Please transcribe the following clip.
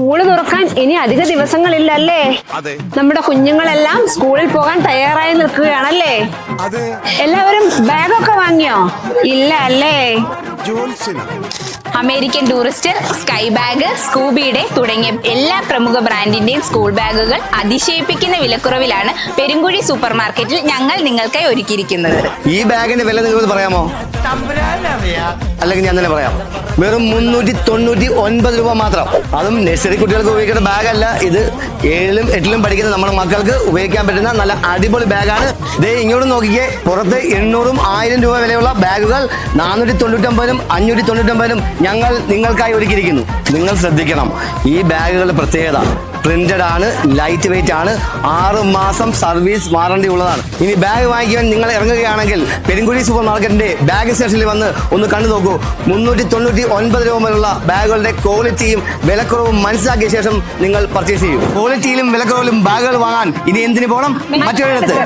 School തുറക്കാൻ ഇനി അധിക ദിവസങ്ങളില്ലല്ലേ? നമ്മുടെ കുഞ്ഞുങ്ങളെല്ലാം സ്കൂളിൽ പോകാൻ തയ്യാറായി നിൽക്കുകയാണല്ലേ? എല്ലാവരും ബാഗൊക്കെ വാങ്ങിയോ? ഇല്ല അല്ലേ? അമേരിക്കൻ ടൂറിസ്റ്റ്, സ്കൈ ബാഗ്, സ്കൂബിയുടെ തുടങ്ങിയ എല്ലാ പ്രമുഖ ബ്രാൻഡിന്റെയും സ്കൂൾ ബാഗുകൾ അതിശയിപ്പിക്കുന്ന വിലക്കുറവിലാണ് പെരുങ്കുഴി സൂപ്പർ മാർക്കറ്റിൽ ഞങ്ങൾ നിങ്ങൾക്കായി ഒരുക്കിയിരിക്കുന്നത്. ഈ ബാഗിന്റെ വില നിങ്ങൾക്ക് പറയാമോ? അല്ലെങ്കിൽ ഞാൻ തന്നെ പറയാം. വെറും 399 രൂപ മാത്രം. അതും നഴ്സറി കുട്ടികൾക്ക് ഉപയോഗിക്കുന്ന ബാഗല്ല ഇത്. 7ലും 8ലും പഠിക്കുന്ന നമ്മുടെ മക്കൾക്ക് ഉപയോഗിക്കാൻ പറ്റുന്ന നല്ല അടിപൊളി ബാഗാണ്. ദേ ഇങ്ങോട്ട് നോക്കിക്കേ, പുറത്ത് 800ഉം 1000 രൂപ വിലയുള്ള ബാഗുകൾ 499നും 599നും ഞങ്ങൾ നിങ്ങൾക്കായി ഒരുക്കിയിരിക്കുന്നു. നിങ്ങൾ ശ്രദ്ധിക്കണം, ഈ ബാഗുകളുടെ പ്രത്യേകത പ്രിന്റഡ് ആണ്, ലൈറ്റ് വെയിറ്റ് ആണ്, 6 മാസം സർവീസ് വാറണ്ടി ഉള്ളതാണ്. ഇനി ബാഗ് വാങ്ങിക്കാൻ നിങ്ങൾ ഇറങ്ങുകയാണെങ്കിൽ പെരുങ്കുഴി സൂപ്പർ മാർക്കറ്റിന്റെ ബാഗ് സ്റ്റേഷനിൽ വന്ന് ഒന്ന് കണ്ടു നോക്കൂ. 399 രൂപ മുതലുള്ള ബാഗുകളുടെ ക്വാളിറ്റിയും വിലക്കുറവും മനസ്സിലാക്കിയ ശേഷം നിങ്ങൾ പർച്ചേസ് ചെയ്യും. ക്വാളിറ്റിയിലും വിലക്കുറവിലും ബാഗുകൾ വാങ്ങാൻ ഇനി എന്തിനു പോകണം? മറ്റൊരിടത്ത്.